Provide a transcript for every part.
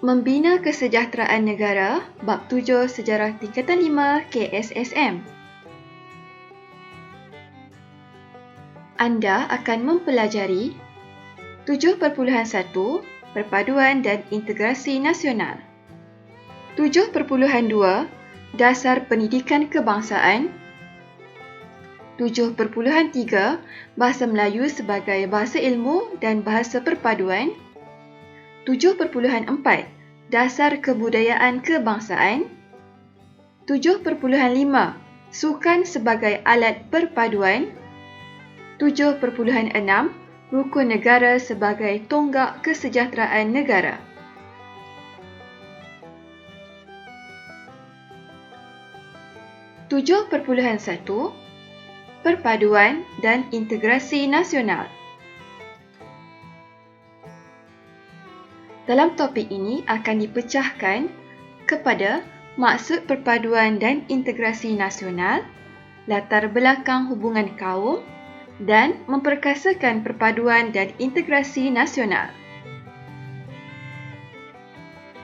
Membina Kesejahteraan Negara, Bab 7 Sejarah Tingkatan 5 KSSM. Anda akan mempelajari 7.1 Perpaduan dan Integrasi Nasional, 7.2 Dasar Pendidikan Kebangsaan, 7.3 Bahasa Melayu sebagai bahasa ilmu dan bahasa perpaduan, 7.4 Dasar Kebudayaan Kebangsaan, 7.5 Sukan sebagai alat perpaduan, 7.6 Rukun negara sebagai tonggak kesejahteraan negara. Tujuh perpuluhan satu Perpaduan dan Integrasi Nasional. Dalam topik ini akan dipecahkan kepada maksud perpaduan dan integrasi nasional, latar belakang hubungan kaum dan memperkasakan perpaduan dan integrasi nasional.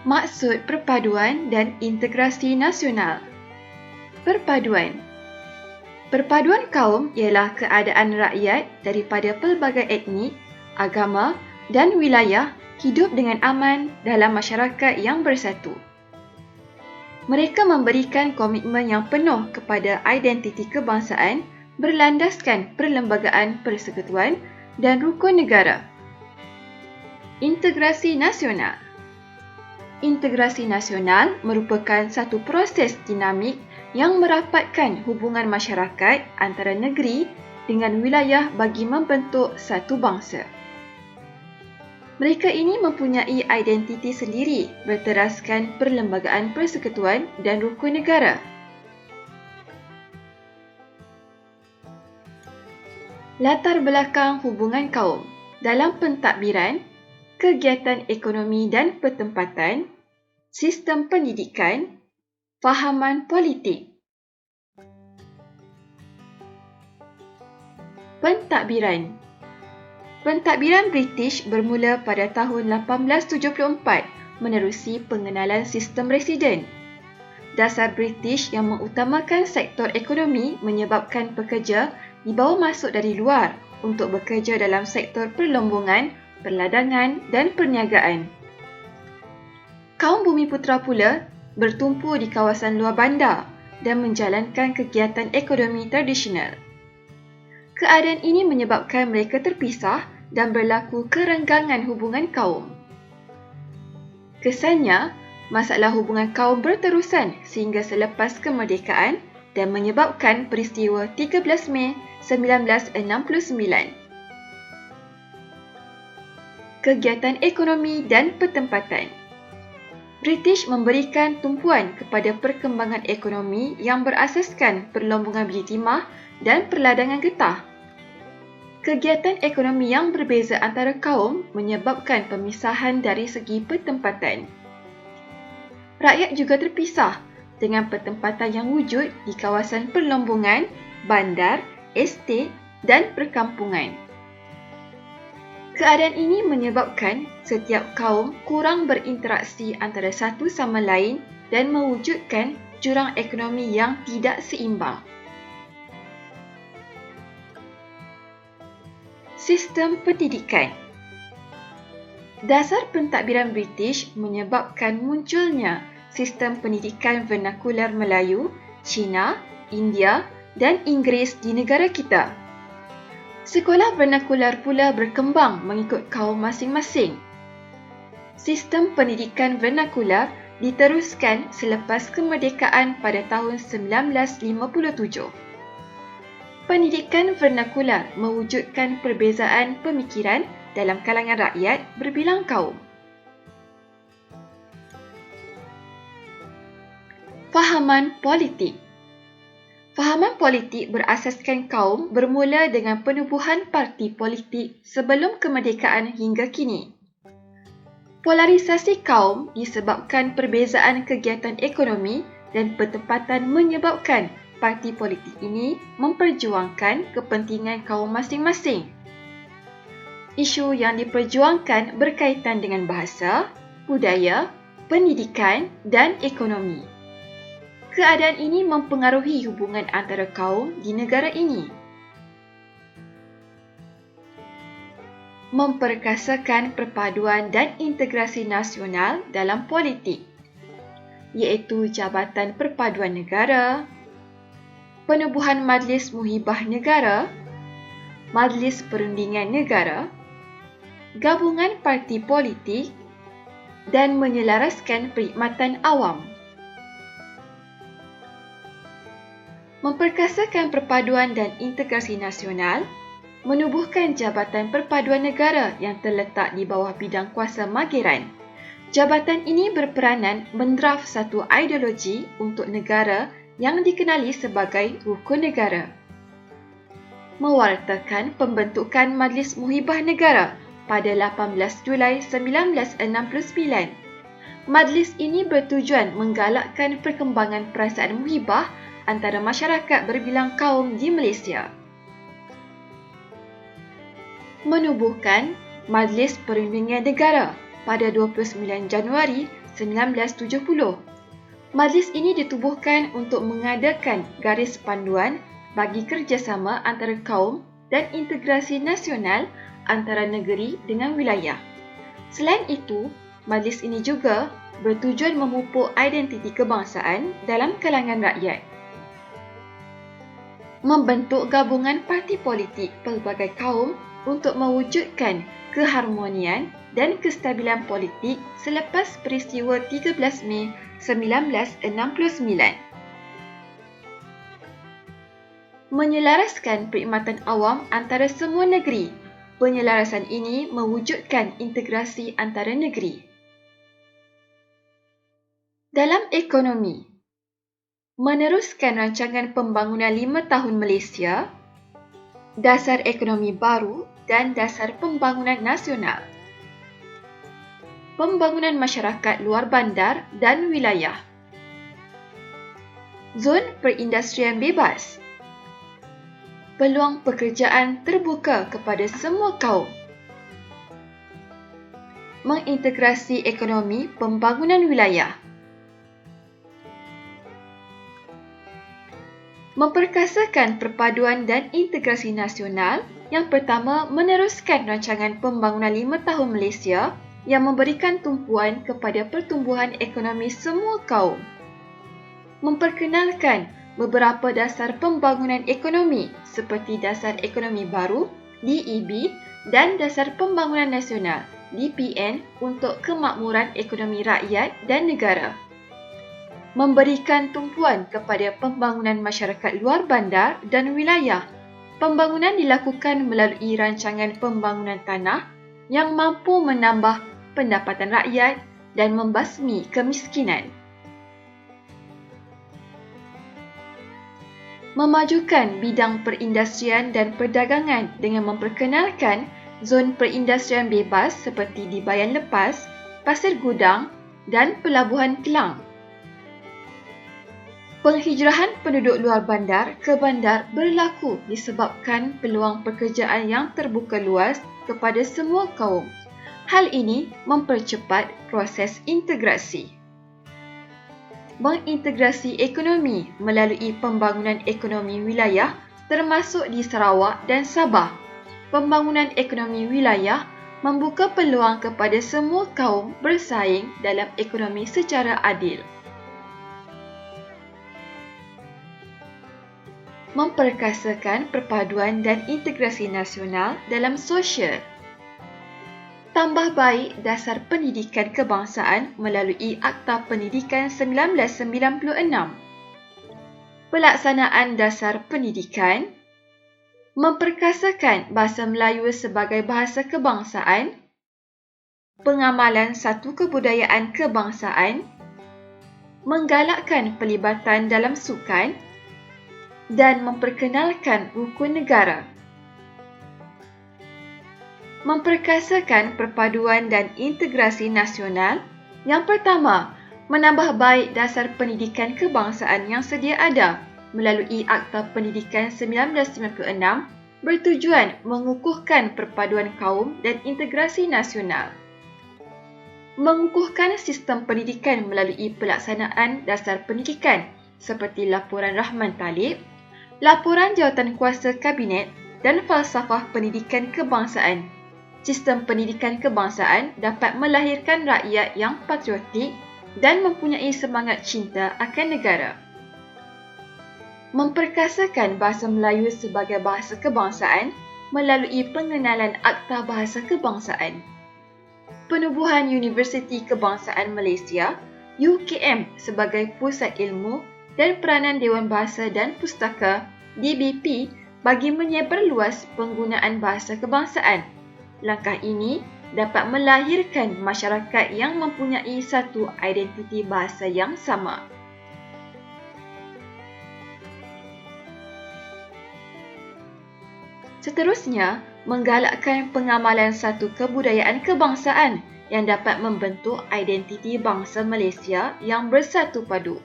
Maksud perpaduan dan integrasi nasional. Perpaduan. Perpaduan kaum ialah keadaan rakyat daripada pelbagai etnik, agama dan wilayah hidup dengan aman dalam masyarakat yang bersatu. Mereka memberikan komitmen yang penuh kepada identiti kebangsaan berlandaskan perlembagaan persekutuan dan rukun negara. Integrasi nasional. Integrasi nasional merupakan satu proses dinamik yang merapatkan hubungan masyarakat antara negeri dengan wilayah bagi membentuk satu bangsa. Mereka ini mempunyai identiti sendiri berteraskan perlembagaan persekutuan dan rukun negara. Latar belakang hubungan kaum dalam pentadbiran, kegiatan ekonomi dan pertempatan, sistem pendidikan, fahaman politik. Pentadbiran. Pentadbiran British bermula pada tahun 1874 menerusi pengenalan sistem residen. Dasar British yang mengutamakan sektor ekonomi menyebabkan pekerja dibawa masuk dari luar untuk bekerja dalam sektor perlombongan, perladangan dan perniagaan. Kaum Bumiputera pula bertumpu di kawasan luar bandar dan menjalankan kegiatan ekonomi tradisional. Keadaan ini menyebabkan mereka terpisah dan berlaku kerenggangan hubungan kaum. Kesannya, masalah hubungan kaum berterusan sehingga selepas kemerdekaan dan menyebabkan peristiwa 13 Mei 1969. Kegiatan ekonomi dan pertempatan. British memberikan tumpuan kepada perkembangan ekonomi yang berasaskan perlombongan biji timah dan perladangan getah. Kegiatan ekonomi yang berbeza antara kaum menyebabkan pemisahan dari segi pertempatan. Rakyat juga terpisah dengan pertempatan yang wujud di kawasan perlombongan, bandar, estet dan perkampungan. Keadaan ini menyebabkan setiap kaum kurang berinteraksi antara satu sama lain dan mewujudkan jurang ekonomi yang tidak seimbang. Sistem pendidikan. Dasar pentadbiran British menyebabkan munculnya sistem pendidikan vernakular Melayu, Cina, India dan Inggeris di negara kita. Sekolah vernakular pula berkembang mengikut kaum masing-masing. Sistem pendidikan vernakular diteruskan selepas kemerdekaan pada tahun 1957. Pendidikan vernakular mewujudkan perbezaan pemikiran dalam kalangan rakyat berbilang kaum. Fahaman politik. Fahaman politik berasaskan kaum bermula dengan penubuhan parti politik sebelum kemerdekaan hingga kini. Polarisasi kaum disebabkan perbezaan kegiatan ekonomi dan pertempatan menyebabkan parti politik ini memperjuangkan kepentingan kaum masing-masing. Isu yang diperjuangkan berkaitan dengan bahasa, budaya, pendidikan dan ekonomi. Keadaan ini mempengaruhi hubungan antara kaum di negara ini. Memperkasakan perpaduan dan integrasi nasional dalam politik, iaitu Jabatan Perpaduan Negara, Penubuhan Majlis Muhibah Negara, Majlis Perundingan Negara, gabungan parti politik dan menyelaraskan perkhidmatan awam. Memperkasakan perpaduan dan integrasi nasional, menubuhkan Jabatan Perpaduan Negara yang terletak di bawah bidang kuasa Mageran. Jabatan ini berperanan mendraft satu ideologi untuk negara yang dikenali sebagai rukun negara. Mewartakan pembentukan Majlis Muhibah Negara pada 18 Julai 1969. Majlis ini bertujuan menggalakkan perkembangan perasaan muhibah antara masyarakat berbilang kaum di Malaysia. Menubuhkan Majlis Perundingan Negara pada 29 Januari 1970. Majlis ini ditubuhkan untuk mengadakan garis panduan bagi kerjasama antara kaum dan integrasi nasional antara negeri dengan wilayah. Selain itu, majlis ini juga bertujuan memupuk identiti kebangsaan dalam kalangan rakyat. Membentuk gabungan parti politik pelbagai kaum untuk mewujudkan keharmonian dan kestabilan politik selepas peristiwa 13 Mei 1969. Menyelaraskan perkhidmatan awam antara semua negeri. Penyelarasan ini mewujudkan integrasi antara negeri. Dalam ekonomi, meneruskan rancangan pembangunan 5 tahun Malaysia, dasar ekonomi baru dan dasar pembangunan nasional. Pembangunan masyarakat luar bandar dan wilayah. Zon perindustrian bebas. Peluang pekerjaan terbuka kepada semua kaum. Mengintegrasi ekonomi pembangunan wilayah. Memperkasakan perpaduan dan integrasi nasional. Yang pertama, meneruskan rancangan pembangunan 5 tahun Malaysia yang memberikan tumpuan kepada pertumbuhan ekonomi semua kaum. Memperkenalkan beberapa dasar pembangunan ekonomi seperti Dasar Ekonomi Baru, DEB, dan Dasar Pembangunan Nasional, DPN untuk kemakmuran ekonomi rakyat dan negara. Memberikan tumpuan kepada pembangunan masyarakat luar bandar dan wilayah. Pembangunan dilakukan melalui rancangan pembangunan tanah yang mampu menambah pendapatan rakyat dan membasmi kemiskinan. Memajukan bidang perindustrian dan perdagangan dengan memperkenalkan zon perindustrian bebas seperti di Bayan Lepas, Pasir Gudang dan Pelabuhan Kelang. Penghijrahan penduduk luar bandar ke bandar berlaku disebabkan peluang pekerjaan yang terbuka luas kepada semua kaum. Hal ini mempercepat proses integrasi. Mengintegrasi ekonomi melalui pembangunan ekonomi wilayah termasuk di Sarawak dan Sabah. Pembangunan ekonomi wilayah membuka peluang kepada semua kaum bersaing dalam ekonomi secara adil. Memperkasakan perpaduan dan integrasi nasional dalam sosial. Tambah baik dasar pendidikan kebangsaan melalui Akta Pendidikan 1996. Pelaksanaan dasar pendidikan. Memperkasakan bahasa Melayu sebagai bahasa kebangsaan. Pengamalan satu kebudayaan kebangsaan. Menggalakkan pelibatan dalam sukan. Dan memperkenalkan rukun negara. Memperkasakan perpaduan dan integrasi nasional. Yang pertama, menambah baik dasar pendidikan kebangsaan yang sedia ada melalui Akta Pendidikan 1996 bertujuan mengukuhkan perpaduan kaum dan integrasi nasional. Mengukuhkan sistem pendidikan melalui pelaksanaan dasar pendidikan seperti laporan Rahman Talib, laporan Jawatankuasa Kabinet dan falsafah pendidikan kebangsaan. Sistem pendidikan kebangsaan dapat melahirkan rakyat yang patriotik dan mempunyai semangat cinta akan negara. Memperkasakan bahasa Melayu sebagai bahasa kebangsaan melalui pengenalan Akta Bahasa Kebangsaan. Penubuhan Universiti Kebangsaan Malaysia UKM sebagai pusat ilmu dan peranan Dewan Bahasa dan Pustaka DBP bagi menyebarluas penggunaan bahasa kebangsaan. Langkah ini dapat melahirkan masyarakat yang mempunyai satu identiti bahasa yang sama. Seterusnya, menggalakkan pengamalan satu kebudayaan kebangsaan yang dapat membentuk identiti bangsa Malaysia yang bersatu padu.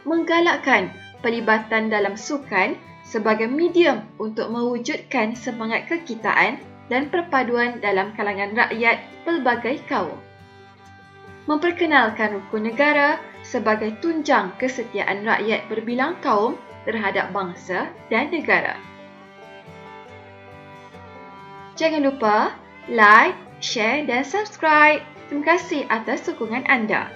Menggalakkan pelibatan dalam sukan sebagai medium untuk mewujudkan semangat kekitaan dan perpaduan dalam kalangan rakyat pelbagai kaum. Memperkenalkan rukun negara sebagai tunjang kesetiaan rakyat berbilang kaum terhadap bangsa dan negara. Jangan lupa like, share dan subscribe. Terima kasih atas sokongan anda.